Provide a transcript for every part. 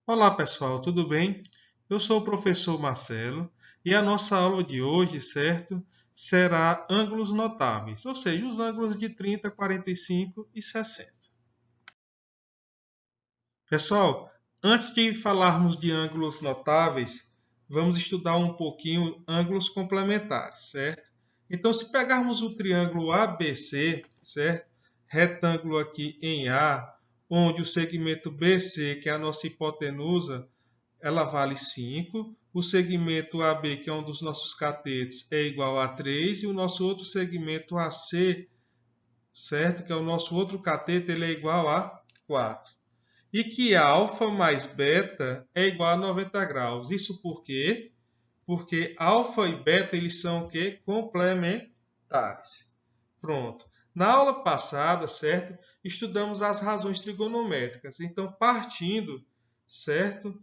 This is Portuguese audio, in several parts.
Olá pessoal, tudo bem? Eu sou o professor Marcelo e a nossa aula de hoje, certo, será ângulos notáveis, ou seja, os ângulos de 30, 45 e 60. Pessoal, antes de falarmos de ângulos notáveis, vamos estudar um pouquinho ângulos complementares, certo? Então, se pegarmos o triângulo ABC, certo? Retângulo aqui em A, onde o segmento BC, que é a nossa hipotenusa, ela vale 5. O segmento AB, que é um dos nossos catetos, é igual a 3. E o nosso outro segmento AC, certo? Que é o nosso outro cateto, ele é igual a 4. E que alfa mais beta é igual a 90 graus. Isso por quê? Porque alfa e beta eles são o quê? Complementares. Pronto. Na aula passada, certo? Estudamos as razões trigonométricas. Então, partindo, certo?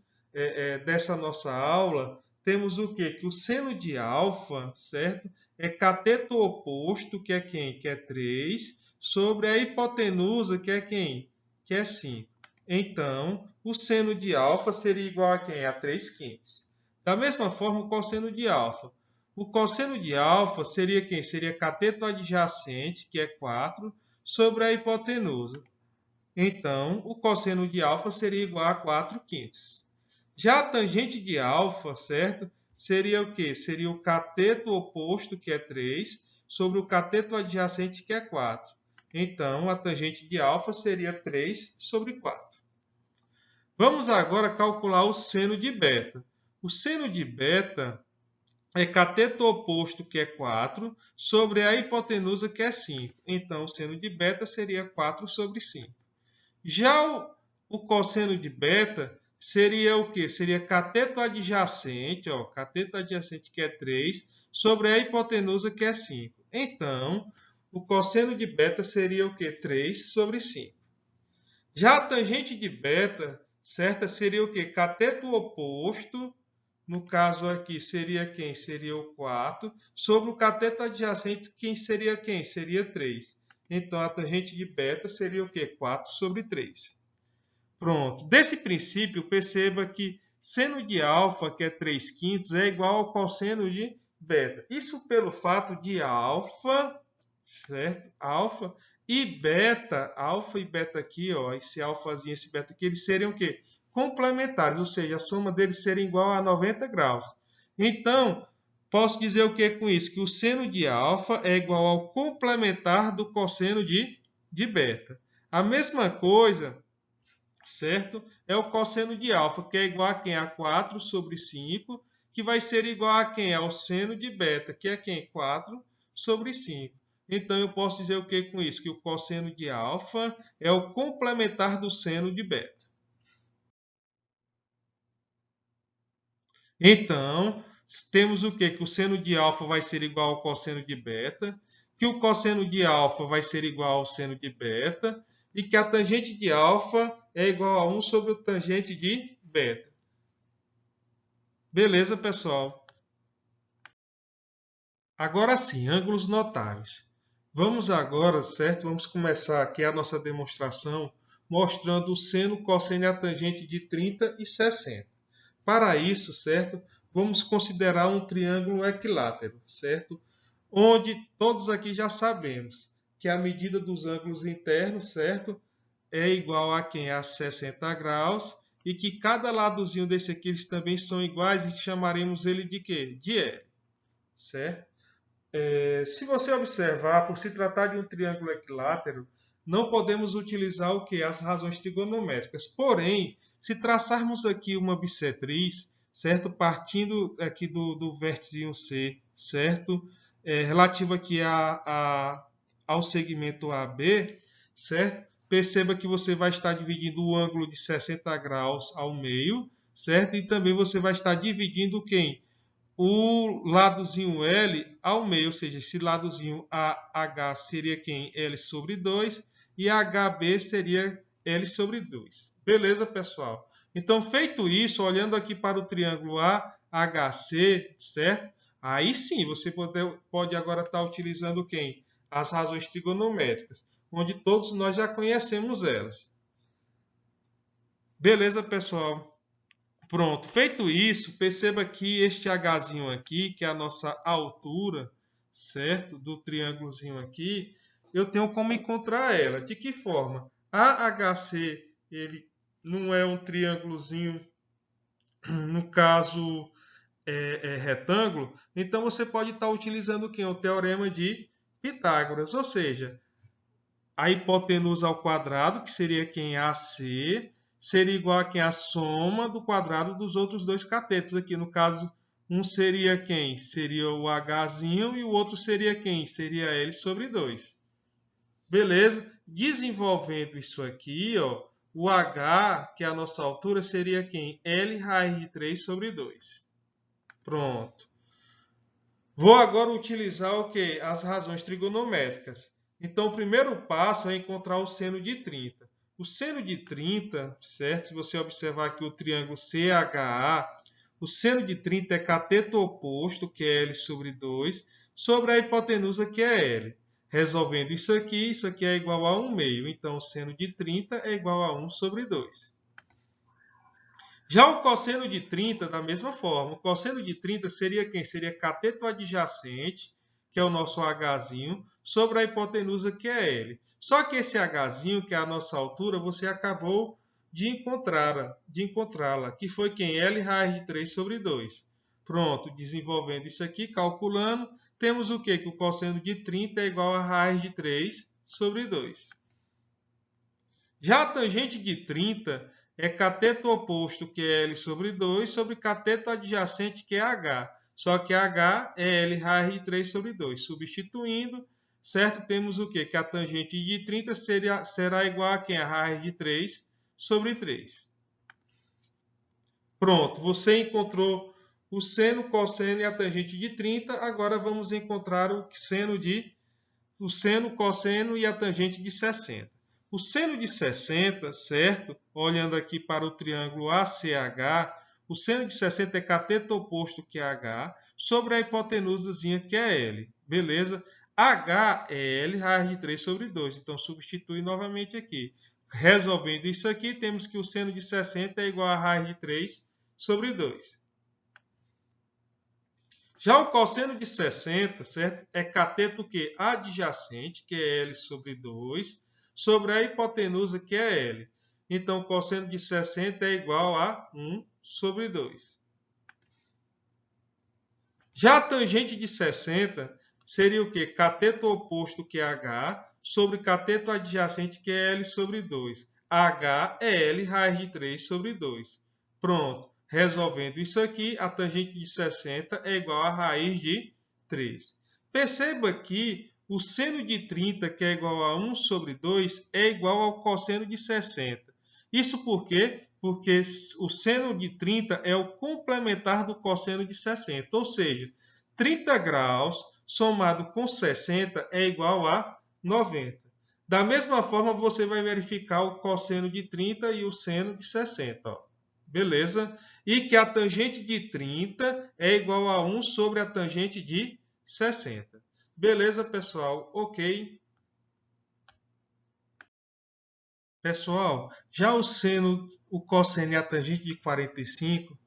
Dessa nossa aula, temos o quê? Que o seno de alfa, certo? É cateto oposto, que é quem? Que é 3, sobre a hipotenusa, que é quem? Que é 5. Então, o seno de alfa seria igual a quem? A 3 quintos. Da mesma forma, o cosseno de alfa. O cosseno de alfa seria quem? Seria cateto adjacente, que é 4, sobre a hipotenusa. Então, o cosseno de alfa seria igual a 4 quintos. Já a tangente de alfa, certo? Seria o quê? Seria o cateto oposto, que é 3, sobre o cateto adjacente, que é 4. Então, a tangente de alfa seria 3 sobre 4. Vamos agora calcular o seno de beta. O seno de beta é cateto oposto, que é 4, sobre a hipotenusa, que é 5. Então, o seno de beta seria 4 sobre 5. Já o cosseno de beta seria o quê? Seria cateto adjacente, ó, cateto adjacente, que é 3, sobre a hipotenusa, que é 5. Então, o cosseno de beta seria o quê? 3 sobre 5. Já a tangente de beta, certa, seria o quê? Cateto oposto, no caso aqui, seria quem? Seria o 4. Sobre o cateto adjacente, quem seria quem? Seria 3. Então, a tangente de beta seria o quê? 4 sobre 3. Pronto. Desse princípio, perceba que seno de alfa, que é 3 quintos, é igual ao cosseno de beta. Isso pelo fato de alfa, certo? Alfa e beta aqui, ó, esse alfazinho, esse beta aqui, eles seriam o quê? Complementares, ou seja, a soma deles seria igual a 90 graus. Então, posso dizer o que com isso? Que o seno de alfa é igual ao complementar do cosseno de beta. A mesma coisa, certo? É o cosseno de alfa, que é igual a quem? A 4 sobre 5, que vai ser igual a quem? Ao seno de beta, que é quem? 4 sobre 5. Então, eu posso dizer o que com isso? Que o cosseno de alfa é o complementar do seno de beta. Então, temos o que? Que o seno de alfa vai ser igual ao cosseno de beta, que o cosseno de alfa vai ser igual ao seno de beta, e que a tangente de alfa é igual a 1 sobre o tangente de beta. Beleza, pessoal? Agora sim, ângulos notáveis. Vamos agora, certo? Vamos começar aqui a nossa demonstração mostrando o seno, cosseno e a tangente de 30 e 60. Para isso, certo? Vamos considerar um triângulo equilátero, certo? Onde todos aqui já sabemos que a medida dos ângulos internos, certo? É igual a quem? A 60 graus. E que cada ladozinho desse aqui eles também são iguais e chamaremos ele de quê? De L, certo? Se você observar, por se tratar de um triângulo equilátero, não podemos utilizar o que? As razões trigonométricas. Porém, se traçarmos aqui uma bissetriz, certo? Partindo aqui do vértice C, certo? Relativo aqui ao segmento AB, certo? Perceba que você vai estar dividindo o ângulo de 60 graus ao meio, certo? E também você vai estar dividindo quem? O ladozinho L ao meio, ou seja, esse ladozinho AH seria quem? L sobre 2 e HB seria L sobre 2. Beleza, pessoal? Então, feito isso, olhando aqui para o triângulo AHC, certo? Aí sim, você pode agora estar utilizando quem? As razões trigonométricas, onde todos nós já conhecemos elas. Beleza, pessoal? Pronto, feito isso, perceba que este Hzinho aqui, que é a nossa altura, certo? Do triângulozinho aqui, eu tenho como encontrar ela. De que forma? AHC, ele não é um triângulozinho, no caso, retângulo, então você pode estar utilizando o quê? O teorema de Pitágoras, ou seja, a hipotenusa ao quadrado, que seria quem AC, seria igual a quem a soma do quadrado dos outros dois catetos. Aqui, no caso, um seria quem? Seria o Hzinho e o outro seria quem? Seria L sobre 2. Beleza? Desenvolvendo isso aqui, ó, o H, que é a nossa altura, seria quem? L raiz de 3 sobre 2. Pronto. Vou agora utilizar o quê? As razões trigonométricas. Então, o primeiro passo é encontrar o seno de 30. O seno de 30, certo? Se você observar aqui o triângulo CHA, o seno de 30 é cateto oposto, que é L sobre 2, sobre a hipotenusa, que é L. Resolvendo isso aqui é igual a 1 meio. Então, o seno de 30 é igual a 1 sobre 2. Já o cosseno de 30, da mesma forma, o cosseno de 30 seria quem? Seria cateto adjacente, que é o nosso Hzinho, sobre a hipotenusa, que é L. Só que esse Hzinho, que é a nossa altura, você acabou de encontrá-la, que foi quem? L raiz de 3 sobre 2. Pronto, desenvolvendo isso aqui, calculando, temos o quê? Que o cosseno de 30 é igual a raiz de 3 sobre 2. Já a tangente de 30 é cateto oposto, que é L sobre 2, sobre cateto adjacente, que é H. Só que H é L raiz de 3 sobre 2. Substituindo, certo? Temos o quê? Que a tangente de 30 será igual a quem? A raiz de 3 sobre 3. Pronto, você encontrou o seno, cosseno e a tangente de 30. Agora vamos encontrar o seno, cosseno e a tangente de 60. O seno de 60, certo? Olhando aqui para o triângulo ACH, o seno de 60 é cateto oposto, que é H, sobre a hipotenusazinha, que é L. Beleza? H é L raiz de 3 sobre 2. Então, substitui novamente aqui. Resolvendo isso aqui, temos que o seno de 60 é igual a raiz de 3 sobre 2. Já o cosseno de 60, certo? É cateto que adjacente, que é L sobre 2, sobre a hipotenusa, que é L. Então, o cosseno de 60 é igual a 1 sobre 2. Já a tangente de 60 seria o quê? Cateto oposto, que é H, sobre cateto adjacente, que é L sobre 2. H é L raiz de 3 sobre 2. Pronto. Resolvendo isso aqui, a tangente de 60 é igual a raiz de 3. Perceba que o seno de 30, que é igual a 1 sobre 2, é igual ao cosseno de 60. Isso por quê? Porque o seno de 30 é o complementar do cosseno de 60. Ou seja, 30 graus somado com 60 é igual a 90. Da mesma forma, você vai verificar o cosseno de 30 e o seno de 60. Ó. Beleza? E que a tangente de 30 é igual a 1 sobre a tangente de 60. Beleza, pessoal? Ok. Pessoal, já o cosseno e a tangente de 45,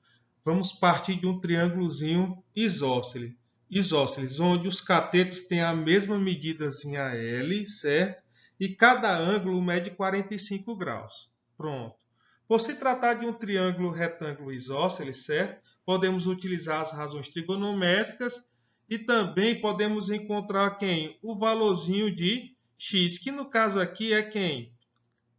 vamos partir de um triângulozinho isósceles, onde os catetos têm a mesma medidazinha L, certo? E cada ângulo mede 45 graus. Pronto. Por se tratar de um triângulo retângulo isósceles, certo? Podemos utilizar as razões trigonométricas e também podemos encontrar quem? O valorzinho de x, que no caso aqui é quem?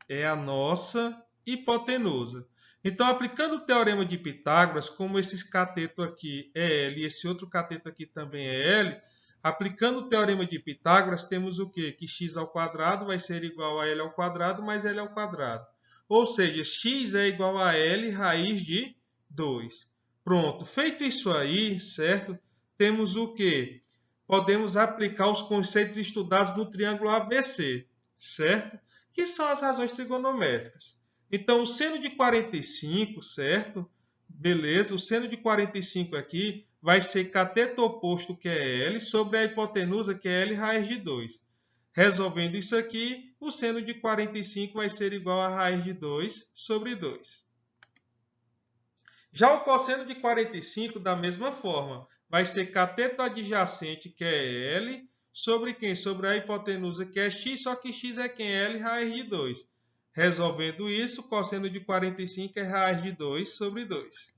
É a nossa hipotenusa. Então, aplicando o teorema de Pitágoras, como esse cateto aqui é L e esse outro cateto aqui também é L, aplicando o teorema de Pitágoras, temos o quê? Que x ao quadrado vai ser igual a L ao quadrado mais L ao quadrado. Ou seja, x é igual a L raiz de 2. Pronto, feito isso aí, certo? Temos o quê? Podemos aplicar os conceitos estudados no triângulo ABC, certo? Que são as razões trigonométricas. Então, o seno de 45, certo? Beleza, o seno de 45 aqui vai ser cateto oposto, que é L, sobre a hipotenusa, que é L raiz de 2. Resolvendo isso aqui, o seno de 45 vai ser igual a raiz de 2 sobre 2. Já o cosseno de 45, da mesma forma, vai ser cateto adjacente, que é L, sobre quem? Sobre a hipotenusa, que é x, só que x é quem? L raiz de 2. Resolvendo isso, o cosseno de 45 é raiz de 2 sobre 2.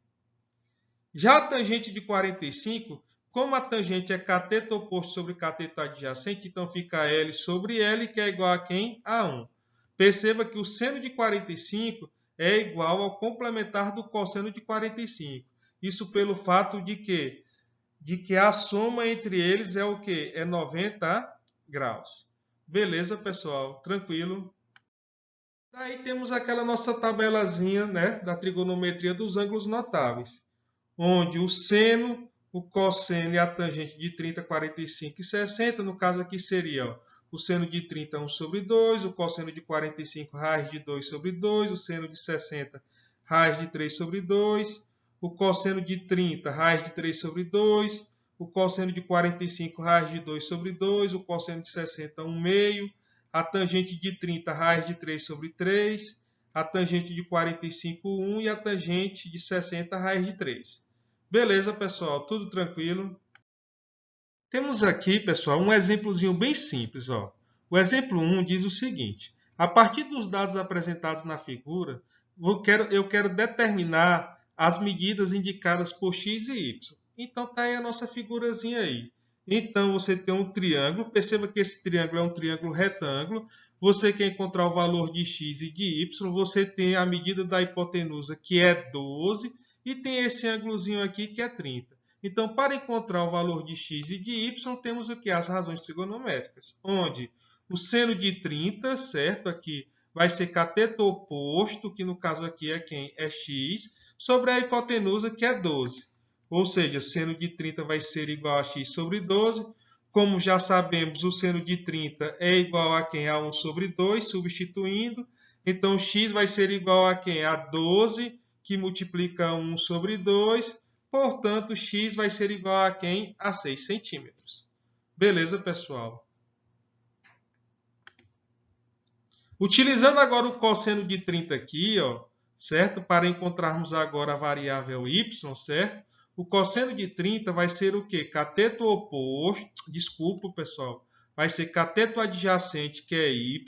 Já a tangente de 45, como a tangente é cateto oposto sobre cateto adjacente, então fica L sobre L, que é igual a quem? A 1. Perceba que o seno de 45 é igual ao complementar do cosseno de 45. Isso pelo fato de que a soma entre eles é o quê? É 90 graus. Beleza, pessoal? Tranquilo? Daí temos aquela nossa tabelazinha, né, da trigonometria dos ângulos notáveis, onde o seno, o cosseno e a tangente de 30, 45 e 60, no caso aqui seria ó, o seno de 30, 1 sobre 2, o cosseno de 45, raiz de 2 sobre 2, o seno de 60, raiz de 3 sobre 2, o cosseno de 30, raiz de 3 sobre 2, o cosseno de 45, raiz de 2 sobre 2, o cosseno de 60, 1 meio, a tangente de 30, raiz de 3 sobre 3, a tangente de 45, 1 e a tangente de 60, raiz de 3. Beleza, pessoal? Tudo tranquilo? Temos aqui, pessoal, um exemplozinho bem simples. Ó. O exemplo 1 diz o seguinte. A partir dos dados apresentados na figura, eu quero determinar as medidas indicadas por x e y. Então, está aí a nossa figurazinha aí. Então, você tem um triângulo. Perceba que esse triângulo é um triângulo retângulo. Você quer encontrar o valor de x e de y. Você tem a medida da hipotenusa, que é 12. E tem esse ângulozinho aqui, que é 30. Então, para encontrar o valor de x e de y, temos o que? As razões trigonométricas, onde o seno de 30, certo? Aqui vai ser cateto oposto, que no caso aqui é quem? É x, sobre a hipotenusa, que é 12. Ou seja, seno de 30 vai ser igual a x sobre 12. Como já sabemos, o seno de 30 é igual a quem? A 1 sobre 2, substituindo. Então, x vai ser igual a quem? A 12, que multiplica 1 sobre 2. Portanto, x vai ser igual a quem? A 6 centímetros. Beleza, pessoal? Utilizando agora o cosseno de 30 aqui, ó, certo? Para encontrarmos agora a variável y, certo? O cosseno de 30 vai ser o quê? Cateto oposto, desculpa, pessoal, vai ser cateto adjacente, que é y,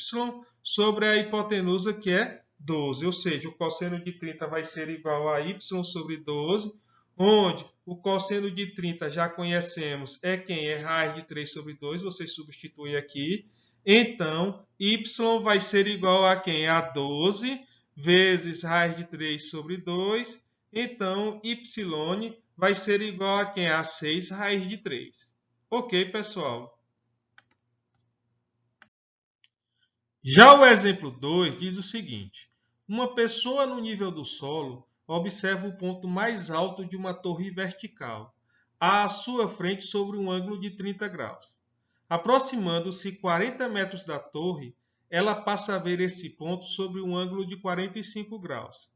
sobre a hipotenusa, que é 12. Ou seja, o cosseno de 30 vai ser igual a y sobre 12, onde o cosseno de 30 já conhecemos, é quem? É raiz de 3 sobre 2, você substitui aqui. Então, y vai ser igual a quem? A 12 vezes raiz de 3 sobre 2. Então, y vai ser igual a quem? A 6 raiz de 3. Ok, pessoal? Já o exemplo 2 diz o seguinte. Uma pessoa no nível do solo observa o ponto mais alto de uma torre vertical, à sua frente sobre um ângulo de 30 graus. Aproximando-se 40 metros da torre, ela passa a ver esse ponto sobre um ângulo de 45 graus.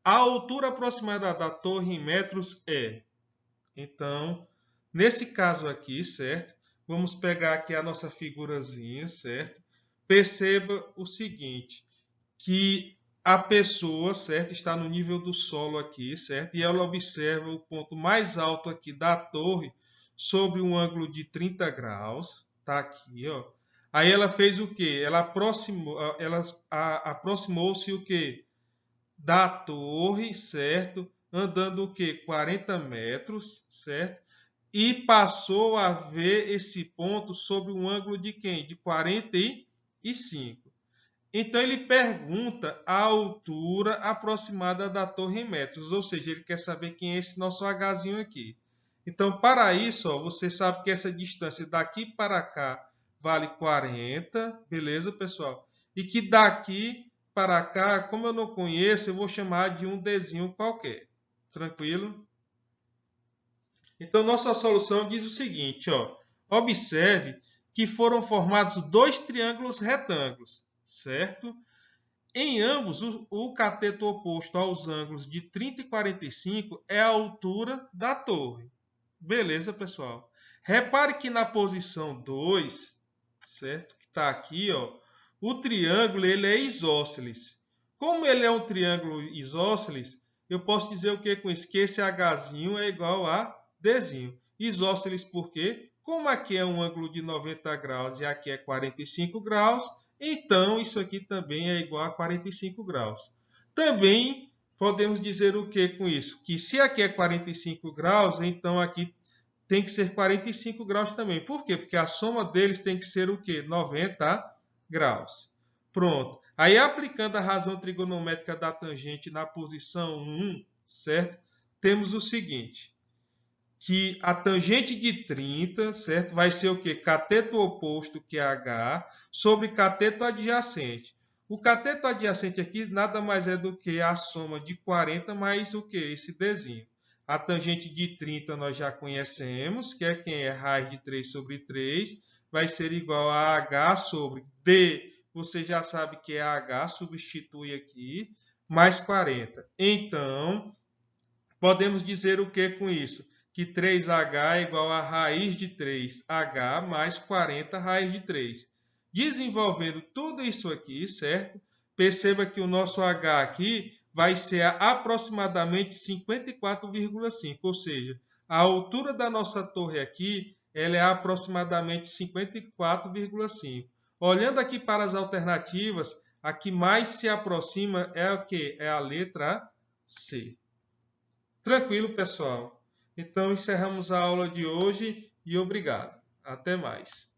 A altura aproximada da torre em metros é. Então, nesse caso aqui, certo? Vamos pegar aqui a nossa figurazinha, certo? Perceba o seguinte, que a pessoa, certo, está no nível do solo aqui, certo? E ela observa o ponto mais alto aqui da torre sobre um ângulo de 30 graus, tá aqui, ó. Aí ela fez o quê? Ela aproximou-se o quê? Da torre, certo? Andando o quê? 40 metros, certo? E passou a ver esse ponto sob um ângulo de quem? De 45. Então ele pergunta a altura aproximada da torre em metros, ou seja, ele quer saber quem é esse nosso Hzinho aqui. Então, para isso, ó, você sabe que essa distância daqui para cá vale 40, beleza, pessoal? E que daqui para cá, como eu não conheço, eu vou chamar de um Dzinho qualquer. Tranquilo? Então, nossa solução diz o seguinte, ó. Observe que foram formados dois triângulos retângulos, certo? Em ambos, o cateto oposto aos ângulos de 30 e 45 é a altura da torre. Beleza, pessoal? Repare que na posição 2, certo? Que está aqui, ó, o triângulo ele é isósceles. Como ele é um triângulo isósceles, eu posso dizer o que com isso? Que esse Hzinho é igual a Dzinho. Isósceles por quê? Como aqui é um ângulo de 90 graus e aqui é 45 graus, então isso aqui também é igual a 45 graus. Também podemos dizer o que com isso? Que se aqui é 45 graus, então aqui tem que ser 45 graus também. Por quê? Porque a soma deles tem que ser o quê? 90 graus. Pronto. Aí, aplicando a razão trigonométrica da tangente na posição 1, certo? Temos o seguinte, que a tangente de 30, certo? Vai ser o quê? Cateto oposto, que é H, sobre cateto adjacente. O cateto adjacente aqui nada mais é do que a soma de 40 mais o quê? Esse Dzinho. A tangente de 30 nós já conhecemos, que é quem é raiz de 3 sobre 3, vai ser igual a H sobre D. Você já sabe que é H, substitui aqui, mais 40. Então, podemos dizer o que com isso? Que 3H é igual a raiz de 3H mais 40 raiz de 3. Desenvolvendo tudo isso aqui, certo? Perceba que o nosso H aqui vai ser aproximadamente 54,5, ou seja, a altura da nossa torre aqui ela é aproximadamente 54,5. Olhando aqui para as alternativas, a que mais se aproxima é o que? É a letra C. Tranquilo, pessoal. Então, encerramos a aula de hoje e obrigado. Até mais.